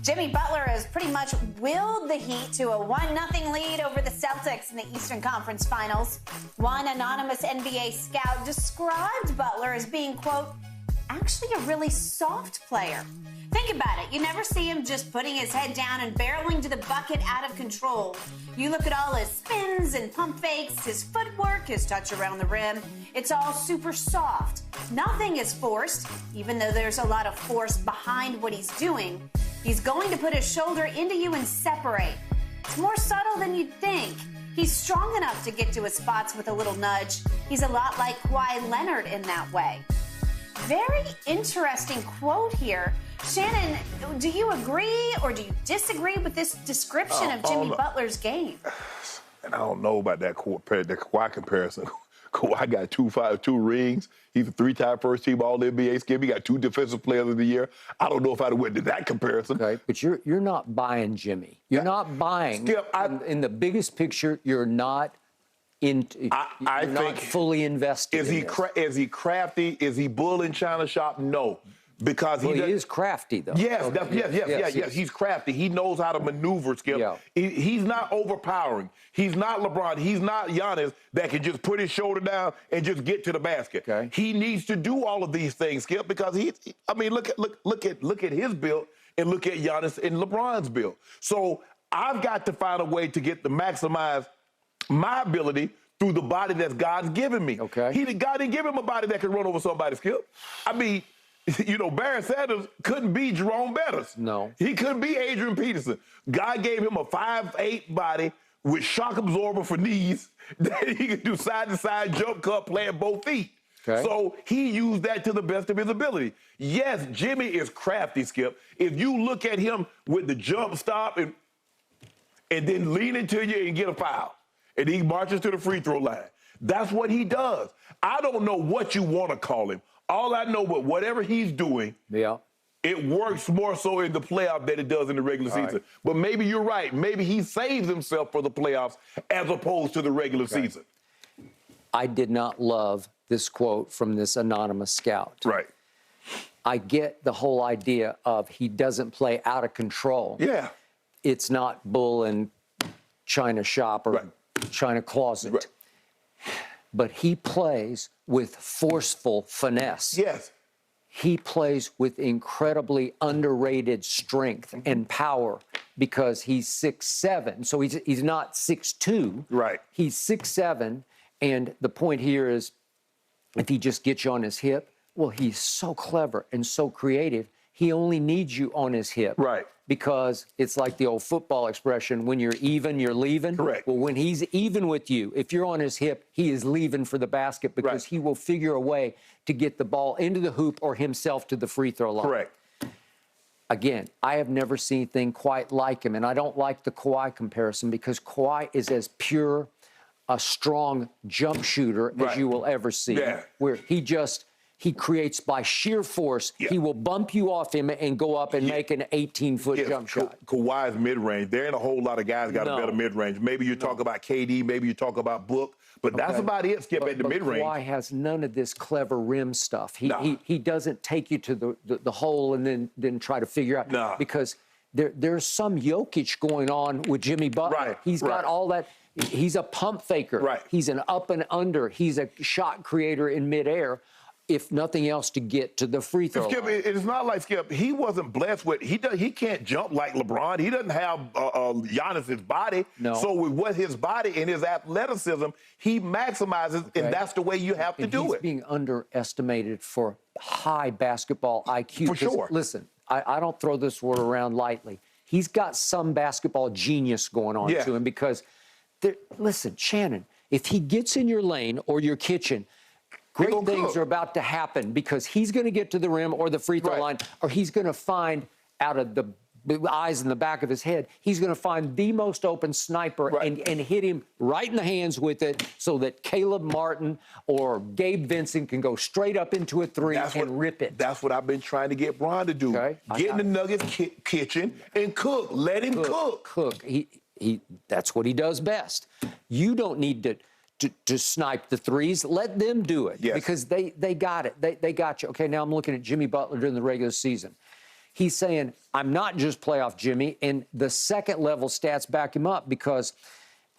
Jimmy Butler has pretty much willed the Heat to a 1-0 lead over the Celtics in the Eastern Conference Finals. One anonymous NBA scout described Butler as being, quote, actually a really soft player. Think about it. You never see him just putting his head down and barreling to the bucket out of control. You look at all his spins and pump fakes, his footwork, his touch around the rim. It's all super soft. Nothing is forced, even though there's a lot of force behind what he's doing. He's going to put his shoulder into you and separate. It's more subtle than you'd think. He's strong enough to get to his spots with a little nudge. He's a lot like Kawhi Leonard in that way. Very interesting quote here. Shannon, do you agree or do you disagree with this description of Jimmy Butler's game? And I don't know about that Kawhi comparison. Kawhi got two rings. He's a 3-time first-team All-NBA skip. He got 2 Defensive Players of the Year. I don't know if I'd have went to that comparison. Okay, but you're not buying Jimmy. You're not buying. Skip, in the biggest picture, you're not not fully invested. Is he crafty? Is he bull in China shop? No. Because he is crafty, though. Yes, yes. He's crafty. He knows how to maneuver, Skip. Yeah. He's not overpowering. He's not LeBron. He's not Giannis that can just put his shoulder down and just get to the basket. Okay. He needs to do all of these things, Skip, because look at his build and look at Giannis and LeBron's build. So I've got to find a way to get to maximize my ability through the body that God's given me. Okay. God didn't give him a body that can run over somebody, Skip. I mean, you know, Barry Sanders couldn't be Jerome Bettis. No. He couldn't be Adrian Peterson. God gave him a 5'8" body with shock absorber for knees that he could do side-to-side jump cut playing both feet. Okay. So he used that to the best of his ability. Yes, Jimmy is crafty, Skip. If you look at him with the jump stop and then lean into you and get a foul, and he marches to the free throw line, that's what he does. I don't know what you want to call him. All I know, but whatever he's doing, it works more so in the playoff than it does in the regular season. Right. But maybe you're right. Maybe he saves himself for the playoffs as opposed to the regular season. I did not love this quote from this anonymous scout. Right. I get the whole idea of he doesn't play out of control. Yeah. It's not bull in China shop or China closet. Right. But he plays with forceful finesse. Yes. He plays with incredibly underrated strength and power because he's 6'7". So he's not 6'2". Right. He's 6'7". And the point here is if he just gets you on his hip, well, he's so clever and so creative. He only needs you on his hip. Right. Because it's like the old football expression, when you're even, you're leaving. Correct. Well, when he's even with you, if you're on his hip, he is leaving for the basket because he will figure a way to get the ball into the hoop or himself to the free throw line. Correct. Again, I have never seen anything quite like him, and I don't like the Kawhi comparison because Kawhi is as pure a strong jump shooter as you will ever see. Yeah. Where he creates by sheer force. Yeah. He will bump you off him and go up and make an 18-foot jump shot. Kawhi's mid-range. There ain't a whole lot of guys got a better mid-range. Maybe you talk about KD, maybe you talk about Book, but that's about it, Skip, at the mid-range. Kawhi has none of this clever rim stuff. He doesn't take you to the hole and then try to figure out. Because there's some Jokic going on with Jimmy Butler. Right. He's got all that. He's a pump faker. Right. He's an up and under. He's a shot creator in midair, if nothing else, to get to the free throw Skip, line. it's not like Skip. He wasn't blessed with. He can't jump like LeBron. He doesn't have Giannis's body. No. So with what his body and his athleticism, he maximizes, and that's the way you have to do it. He's being underestimated for high basketball IQ. For sure. Listen, I don't throw this word around lightly. He's got some basketball genius going on to him because, listen, Shannon, if he gets in your lane or your kitchen, great things are about to happen because he's going to get to the rim or the free throw line, or he's going to find out of the eyes in the back of his head, he's going to find the most open sniper and hit him right in the hands with it so that Caleb Martin or Gabe Vincent can go straight up into a three and rip it. That's what I've been trying to get Bron to do. Get in the Nuggets kitchen and cook. Let him cook. That's what he does best. You don't need to snipe the threes. Let them do it because they got it. They got you. Okay, now I'm looking at Jimmy Butler during the regular season. he's saying, I'm not just playoff Jimmy. And the second level stats back him up because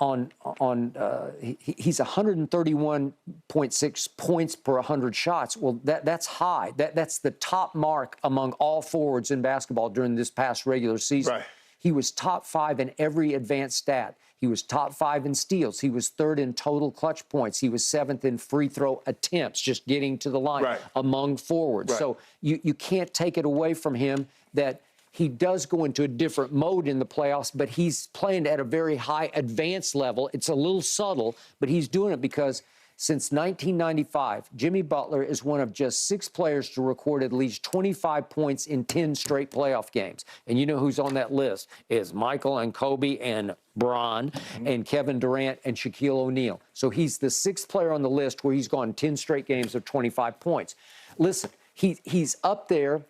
he's 131.6 points per 100 shots. Well, that's high. That's the top mark among all forwards in basketball during this past regular season. Right. He was top 5 in every advanced stat. He was top 5 in steals. He was 3rd in total clutch points. He was 7th in free throw attempts, just getting to the line among forwards. Right. So you can't take it away from him that he does go into a different mode in the playoffs, but he's playing at a very high advanced level. It's a little subtle, but he's doing it because since 1995, Jimmy Butler is one of just 6 players to record at least 25 points in 10 straight playoff games. And you know who's on that list is Michael and Kobe and Bron and Kevin Durant and Shaquille O'Neal. So he's the 6th player on the list where he's gone 10 straight games of 25 points. Listen, he's up there.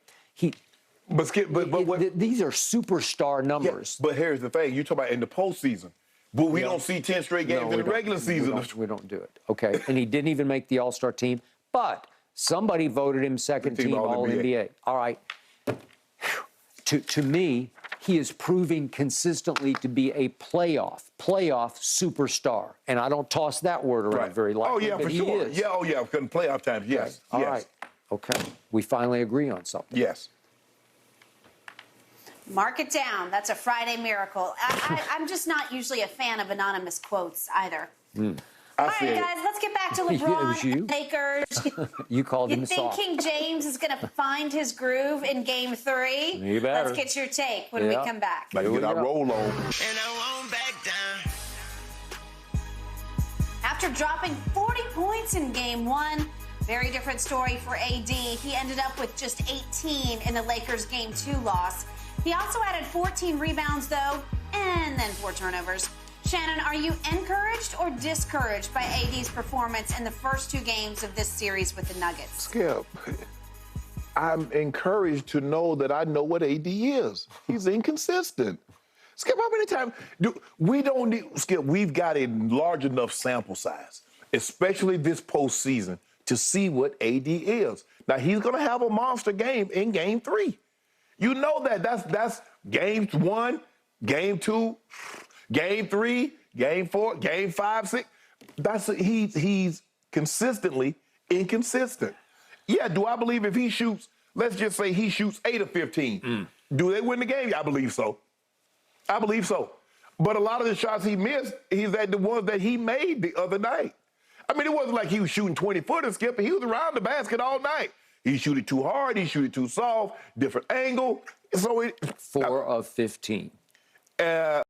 But These are superstar numbers. Yeah, but here's the thing. You talk about in the postseason. But we don't see 10 straight games in the regular season. We don't do it. Okay. And he didn't even make the All-Star team. But somebody voted him second team All-NBA. All right. To me, he is proving consistently to be a playoff superstar. And I don't toss that word around very lightly. Oh, yeah, for sure. Yeah, oh, yeah, because playoff times, yes. All right. Okay. We finally agree on something. Yes. Mark it down. That's a Friday miracle. I'm just not usually a fan of anonymous quotes either. All right, guys, let's get back to LeBron, Lakers. You called him You think soft. King James is going to find his groove in Game 3? You better. Let's get your take when we come back. Like get our roll on. And I won't back down. After dropping 40 points in Game 1, very different story for AD. He ended up with just 18 in the Lakers' Game 2 loss. He also added 14 rebounds, though, and then 4 turnovers. Shannon, are you encouraged or discouraged by AD's performance in the first 2 games of this series with the Nuggets? Skip, I'm encouraged to know that I know what AD is. He's inconsistent. Skip, how many times we don't need, Skip, we've got a large enough sample size, especially this postseason, to see what AD is. Now, he's going to have a monster game in Game 3. You know that. That's Game 1, Game 2, Game 3, Game 4, Game 5, 6. He's consistently inconsistent. Yeah, do I believe if he shoots, let's just say he shoots 8 of 15, do they win the game? I believe so. I believe so. But a lot of the shots he missed, he's at the ones that he made the other night. I mean, it wasn't like he was shooting 20-footers, Skip. He was around the basket all night. He shoot it too hard. He shoot it too soft. Different angle. So 4 of 15.